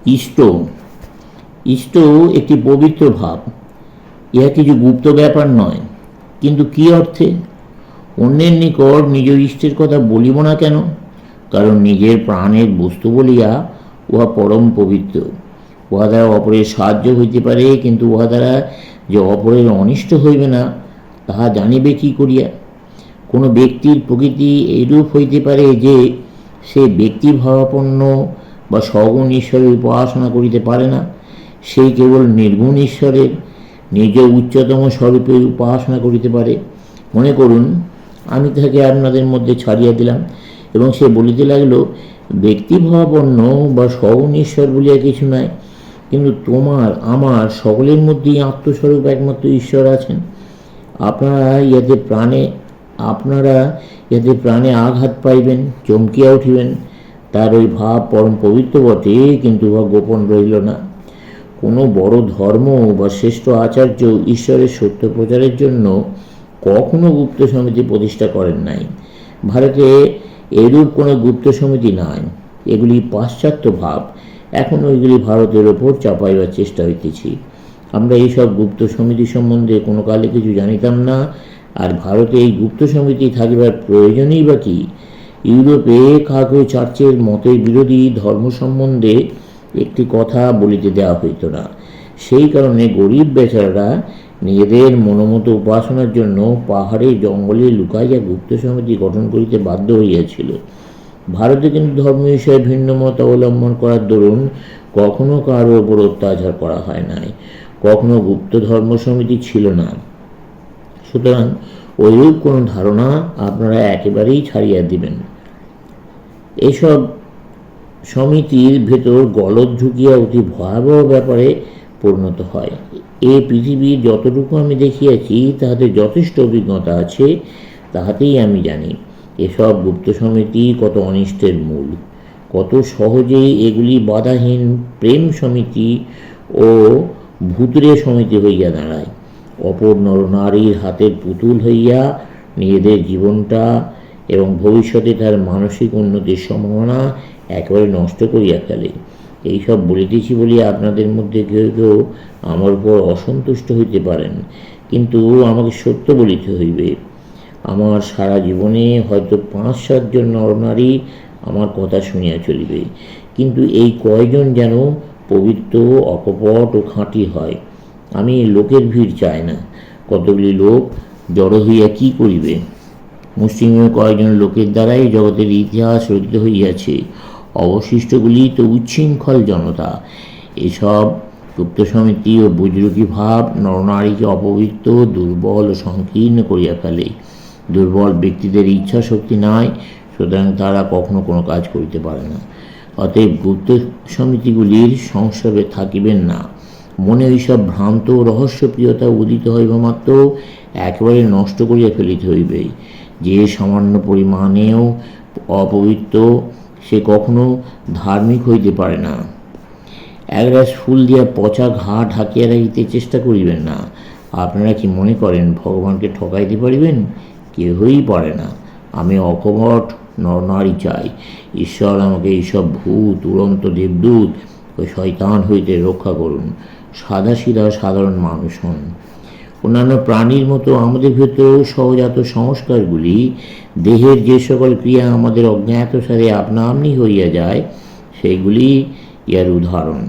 ইষ্ট ইষ্ট একটি পবিত্র ভাব। ইহা কিছু গুপ্ত ব্যাপার নয়, কিন্তু কি অর্থে? অন্যের নিকট নিজ ইষ্টের কথা বলিব না কেন? কারণ নিজের প্রাণের বস্তু বলিয়া উহা পরম পবিত্র। উহা দ্বারা অপরের সাহায্য হইতে পারে, কিন্তু উহা দ্বারা যে অপরের অনিষ্ট হইবে না তাহা জানিবে কি করিয়া? কোনো ব্যক্তির প্রকৃতি এইরূপ হইতে পারে যে সে ব্যক্তিভাবাপন্ন বা সগুণ ঈশ্বরের উপাসনা করিতে পারে না। সেই কেবল নির্গুণ ঈশ্বরের নিজ উচ্চতম স্বরূপে উপাসনা করিতে পারে। মনে করুন, আমি তাকে আপনাদের মধ্যে ছাড়িয়া দিলাম এবং সে বলিতে লাগলো, ব্যক্তিভাবাপন্ন বা সগুণ ঈশ্বর বলিয়া কিছু নাই, কিন্তু তোমার আমার সকলের মধ্যেই আত্মস্বরূপ একমাত্র ঈশ্বর আছেন। আপনারা ইয়াতে প্রাণে আঘাত পাইবেন, চমকিয়া উঠিবেন। তার ওই ভাব পরম পবিত্র বটে, কিন্তু উহা গোপন রইল না। কোনো বড় ধর্ম বা শ্রেষ্ঠ আচার্য ঈশ্বরের সত্য প্রচারের জন্য কখনো গুপ্ত সমিতি প্রতিষ্ঠা করেন নাই। ভারতে এরূপ কোনো গুপ্ত সমিতি নাই। এগুলি পাশ্চাত্য ভাব। এখন ওইগুলি ভারতের ওপর চাপাইবার চেষ্টা হইতেছি। আমরা এইসব গুপ্ত সমিতি সম্বন্ধে কোনো কালে কিছু জানিতাম না, আর ভারতে এই গুপ্ত সমিতি থাকিবার প্রয়োজনই বা কি? ইউরোপে কাউকে চার্চের মতের বিরোধী ধর্ম সম্বন্ধে একটি কথা বলিতে দেওয়া হইত না। সেই কারণে গরিব বেচারারা নিজেদের মনোমতো উপাসনার জন্য পাহাড়ে জঙ্গলে লুকাইয়া গুপ্ত সমিতি গঠন করিতে বাধ্য হইয়াছিল। ভারতে কিন্তু ধর্ম বিষয়ে ভিন্ন মত অবলম্বন করার দরুন কখনো কারো ওপর অত্যাচার করা হয় নাই, কখনো গুপ্ত ধর্ম সমিতি ছিল না। সুতরাং ওইরূপ কোনো ধারণা আপনারা একেবারেই ছাড়িয়া দিবেন। এসব সমিতির ভেতর গলদ ঢুকিয়া অতি ভয়াবহ ব্যাপারে পরিণত হয়। এ পৃথিবীর যতটুকু আমি দেখিয়াছি তাহাতে যথেষ্ট অভিজ্ঞতা আছে, তাহাতেই আমি জানি এসব গুপ্ত সমিতি কত অনিষ্টের মূল। কত সহজে এগুলি বাধাহীন প্রেম সমিতি ও ভূতুরে সমিতি হইয়া দাঁড়ায়। অপর নরনারীর হাতের পুতুল হইয়া নিজেদের জীবনটা এবং ভবিষ্যতে তার মানসিক উন্নতির সম্ভাবনা একেবারে নষ্ট করিয়া ফেলে। এইসব বলিতেছি বলিয়া আপনাদের মধ্যে কেউ কেউ আমার উপর অসন্তুষ্ট হইতে পারেন, কিন্তু আমাকে সত্য বলিতে হইবে। আমার সারা জীবনে হয়তো 5-7 জন নরনারী আমার কথা শুনিয়া চলিবে, কিন্তু এই কয়জন যেন পবিত্র, অকপট ও খাঁটি হয়। আমি লোকের ভিড় চাই না। কতগুলি লোক জড়ো হইয়া কি করিবে? মুসলিমের কয়েকজন লোকের দ্বারাই জগতের ইতিহাস রচিত হইয়াছে, অবশিষ্টগুলি তো উচ্ছৃঙ্খল জনতা। এসব গুপ্ত সমিতি ও বুজরুকি ভাব নরনারীকে অপবিত্র, দুর্বল ও সংকীর্ণ করিয়া ফেলে। দুর্বল ব্যক্তিদের ইচ্ছা শক্তি নাই, সুতরাং তারা কখনো কোনো কাজ করিতে পারে না। অতএব গুপ্ত সমিতিগুলির সংস্রবে থাকিবেন না। মনে ওইসব ভ্রান্ত রহস্যপ্রিয়তা উদিত হইবা মাত্র একেবারে নষ্ট করিয়া ফেলিতে হইবে। যে সামান্য পরিমাণেও অপবিত্র, সে কখনো ধার্মিক হইতে পারে না। একরাশ ফুল দিয়া পচা ঘা ঢাকিয়া রাখিতে চেষ্টা করিবেন না। আপনারা কি মনে করেন ভগবানকে ঠকাইতে পারিবেন? কেহই পারে না। আমি অকপট নরনারী চাই। ঈশ্বর আমাকে এইসব ভূত, উড়ন্ত দেবদূত ও শয়তান হইতে রক্ষা করুন। সাদাসিধা সাধারণ মানুষ হন। অন্যান্য প্রাণীর মতো আমাদের ভেতরেও সহজাত সংস্কারগুলি, দেহের যে সকল ক্রিয়া আমাদের অজ্ঞাতসারে আপনা আপনি হইয়া যায়, সেইগুলি ইয়ার উদাহরণ।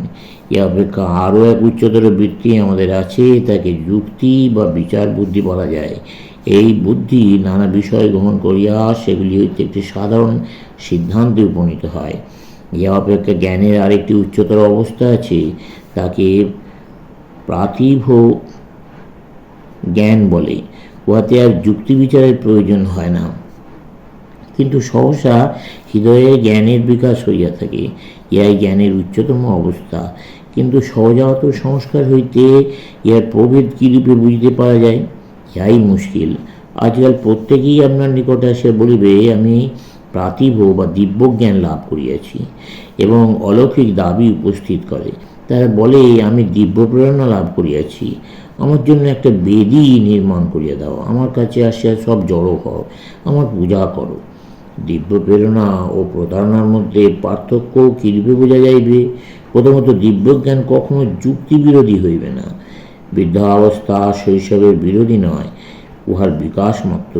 এ অপেক্ষা আরও এক উচ্চতর বৃত্তি আমাদের আছে, তাকে যুক্তি বা বিচার বুদ্ধি বলা যায়। এই বুদ্ধি নানা বিষয় গ্রহণ করিয়া সেগুলি হইতে একটি সাধারণ সিদ্ধান্তে উপনীত হয়। এ অপেক্ষা জ্ঞানের আরেকটি উচ্চতর অবস্থা আছে, তাকে প্রাতিভ জ্ঞান বলে। উহাতে আর যুক্তি বিচারের প্রয়োজন হয় না, কিন্তু সহসা হৃদয়ে জ্ঞানের বিকাশ হইয়া থাকে। ইহাই জ্ঞানের উচ্চতম অবস্থা। কিন্তু সহজাত সংস্কার হইতে ইহার প্রভেদ কিরূপে বুঝিতে পারা যায়, ইহাই মুশকিল। আজকাল প্রত্যেকেই আপনার নিকটে আসিয়া বলিবে, আমি প্রাতিভ বা দিব্যজ্ঞান লাভ করিয়াছি, এবং অলৌকিক দাবি উপস্থিত করে। তারা বলে, আমি দিব্য প্রেরণা লাভ করিয়াছি, আমার জন্য একটা বেদি নির্মাণ করিয়া দাও, আমার কাছে আসিয়া সব জড়ো হও, আমার পূজা করো। দিব্য প্রেরণা ও প্রতারণার মধ্যে পার্থক্য কিরূপে বোঝা যাইবে? প্রথমত দিব্যজ্ঞান কখনো যুক্তি বিরোধী হইবে না। বৃদ্ধাবস্থা শৈশবের বিরোধী নয়, উহার বিকাশ মাত্র।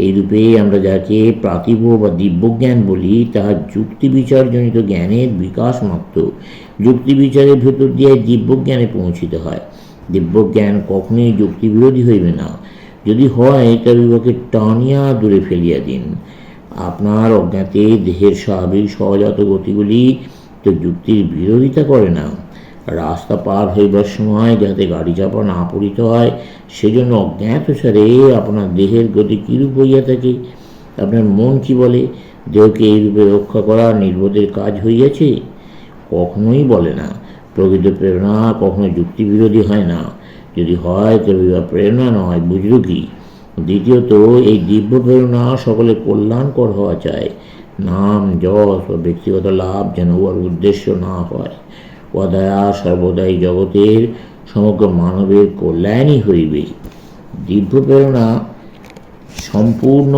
এইরূপে আমরা যাকে প্রাতিভ বা দিব্যজ্ঞান বলি, তাহার যুক্তি বিচারজনিত জ্ঞানের বিকাশ মাত্র। যুক্তি বিচারের ভেতর দিয়ে দিব্যজ্ঞানে পৌঁছিতে হয়। দিব্যজ্ঞান কখনোই যুক্তি বিরোধী হইবে না। যদি হয়, তবে উহাকে টানিয়া দূরে ফেলিয়া দিন। আপনার অজ্ঞাতে দেহের স্বাভাবিক সহজাত গতিগুলি তো যুক্তির বিরোধিতা করে না। রাস্তা পার হইবার সময় যাতে গাড়ি চাপা না পড়িতে হয়, সেজন্য অজ্ঞাতসারে আপনার দেহের গতি কীরূপ হইয়া থাকে? আপনার মন কি বলে? দেহকে এইরূপে রক্ষা করা নির্বোধের কাজ হইয়াছে? কখনোই বলে না। প্রকৃত প্রেরণা কখনো যুক্তি বিরোধী হয় না। যদি হয়, তবে প্রেরণা নয়, বুঝল কি? দ্বিতীয়ত, এই দিব্য প্রেরণা সকলে কল্যাণকর হওয়া চায়। নাম, যশ ও ব্যক্তিগত লাভ যেন উহার উদ্দেশ্য না হয়। উদয়া সর্বদাই জগতের সমগ্র মানবের কল্যাণই হইবে। দিব্য প্রেরণা সম্পূর্ণ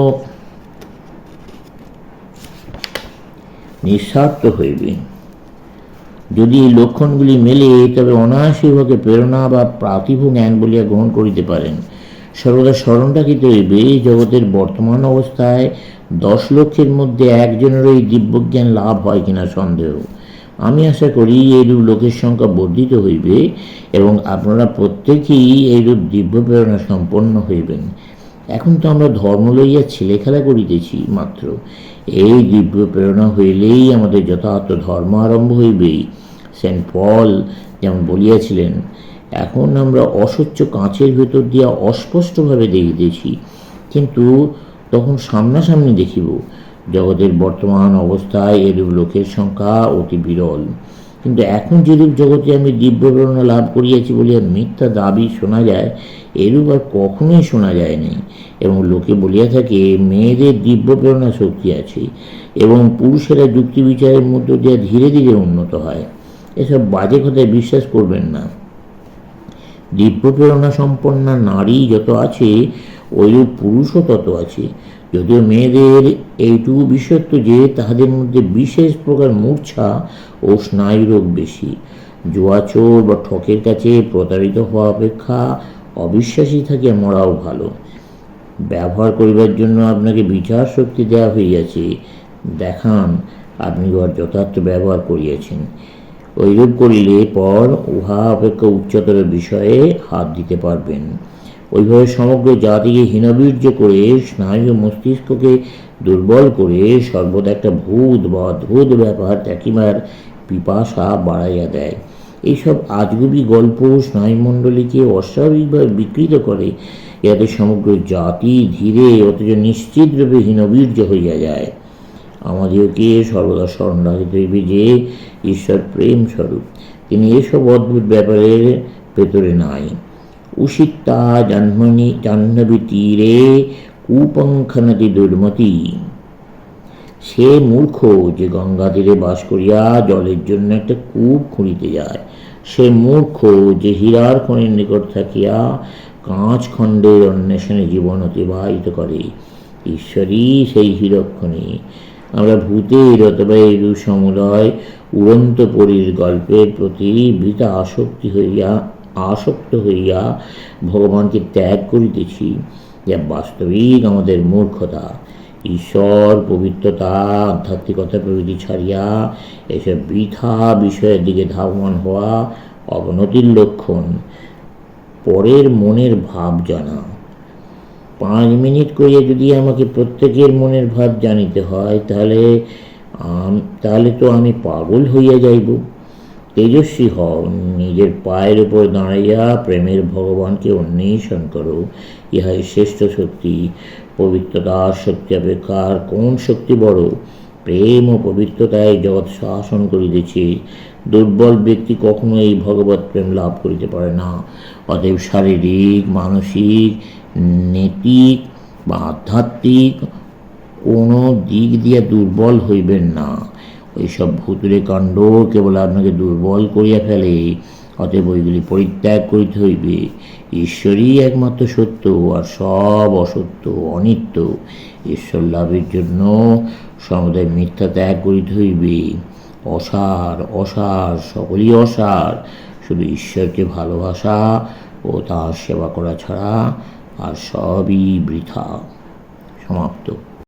নিঃস্বার্থ হইবে। যদি এই লক্ষণগুলি মেলে, তবে অনায়াসে উহাকে প্রেরণা বা প্রাতিভ জ্ঞান বলিয়া গ্রহণ করিতে পারেন। সর্বদা স্মরণ রাখিতে হইবে, জগতের বর্তমান অবস্থায় 10 লক্ষের মধ্যে একজনেরও এই দিব্যজ্ঞান লাভ হয় কিনা সন্দেহ। আমি আশা করি এইরূপ লোকের সংখ্যা বর্ধিত হইবে এবং আপনারা প্রত্যেকেই এইরূপ দিব্য প্রেরণা সম্পন্ন হইবেন। এখন তো আমরা ধর্ম লইয়া ছেলে খেলা করিতেছি মাত্র। এই দিব্য প্রেরণা হইলেই আমাদের যথার্থ ধর্ম আরম্ভ হইবেই। সেন্ট পল যেমন বলিয়াছিলেন, এখন আমরা অস্বচ্ছ কাঁচের ভেতর দিয়া অস্পষ্টভাবে দেখিতেছি, কিন্তু তখন সামনাসামনি দেখিব। জগতের বর্তমান অবস্থায় এরূপ লোকের সংখ্যা অতি বিরল। কিন্তু এখন যেরূপ জগতে আমি দিব্য প্রেরণা লাভ করিয়াছি বলিয়া মিথ্যা দাবি শোনা যায়, এরূপ আর কখনোই শোনা যায়নি। এবং লোকে বলিয়া থাকে, মেয়েদের দিব্য প্রেরণা শক্তি আছে এবং পুরুষেরা যুক্তি বিচারের মধ্য দিয়ে ধীরে ধীরে উন্নত হয়। এসব বাজে কথায় বিশ্বাস করবেন না। দিব্য প্রেরণা সম্পন্না নারী যত আছে, ওইরূপ পুরুষও তত আছে। যদিও মেয়েদের এইটুকু বিশেষত্ব যে তাহাদের মধ্যে বিশেষ প্রকার মূর্ছা ও স্নায়ুরোগ বেশি। জুয়াচোর বা ঠকের কাছে প্রতারিত হওয়া অপেক্ষা অবিশ্বাসী থাকিয়া মরাও ভালো। ব্যবহার করিবার জন্য আপনাকে বিচার শক্তি দেওয়া হইয়াছে, দেখান আপনি উহার যথার্থ ব্যবহার করিয়াছেন। ওইরূপ করিলে পর উহা অপেক্ষা উচ্চতর বিষয়ে হাত দিতে পারবেন। ওইভাবে সমগ্র জাতিকে হীনবীর্য করে, স্নায়ু মস্তিষ্ককে দুর্বল করে সর্বদা একটা ভূত বা অদ্ভুত ব্যাপার দেখিবার পিপাসা বাড়াইয়া দেয়। এইসব আজগুবি গল্প স্নায়ুমণ্ডলীকে অস্বাভাবিকভাবে বিকৃত করে, ইয়াতে সমগ্র জাতি ধীরে অথচ নিশ্চিতরূপে হীনবীর্য হইয়া যায়। আমাদেরকে সর্বদা স্মরণ রাখিতে হইবে যে ঈশ্বর প্রেম স্বরূপ, তিনি এসব অদ্ভুত ব্যাপারের ভেতরে নাই। উষিতা জাহ্নবী তীরে কুপঙ্খনতি দুর্মতি। সে মূর্খ যে গঙ্গা তীরে বাস করিয়া জলের জন্য একটা কূপ খুঁড়িতে যায়। সে মূর্খ যে হীরার খনির নিকট থাকিয়া কাঁচ খণ্ডের অন্বেষণে জীবন অতিবাহিত করে। ঈশ্বরই সেই হীরকখনি। আমরা ভূতের অথবা এরূপ সমুদয় উড়ন্ত পরীর গল্পের প্রতি বৃথা আসক্ত হইয়া ভগবানকে ত্যাগ করিতেছি, যা বাস্তবিক আমাদের মূর্খতা। ঈশ্বর, পবিত্রতা, আধ্যাত্মিকতা প্রভৃতি ছাড়িয়া এসব বৃথা বিষয়ের দিকে ধাবমান হওয়া অবনতির লক্ষণ। পরের মনের ভাব জানা। 5 মিনিট করিয়া যদি আমাকে প্রত্যেকের মনের ভাব জানিতে হয়, তাহলে তো আমি পাগল হইয়া যাইব। তেজস্বী হও, নিজের পায়ের উপর দাঁড়াইয়া প্রেমের ভগবানকে অন্বেষণ করো। ইহাই শ্রেষ্ঠ শক্তি। পবিত্রতার শক্তি অপেক্ষা আর কোন শক্তি বড়? প্রেম ও পবিত্রতায় জগৎ শাসন করিতেছে। দুর্বল ব্যক্তি কখনো এই ভগবত প্রেম লাভ করিতে পারে না। অতএব শারীরিক, মানসিক, নৈতিক বা আধ্যাত্মিক কোনো দিক দিয়ে দুর্বল হইবেন না। ওইসব ভুতুরে কাণ্ড কেবল আপনাকে দুর্বল করিয়া ফেলে। অতএব ওইগুলি পরিত্যাগ করিতে হইবে। ঈশ্বরই একমাত্র সত্য, আর সব অসত্য, অনিত্য। ঈশ্বর লাভের জন্য সমুদয় মিথ্যা ত্যাগ করিতে হইবে। অসার, অসার, সকলই অসার। শুধু ঈশ্বরকে ভালোবাসা ও তার সেবা করা ছাড়া আর সবই বৃথা। সমাপ্ত।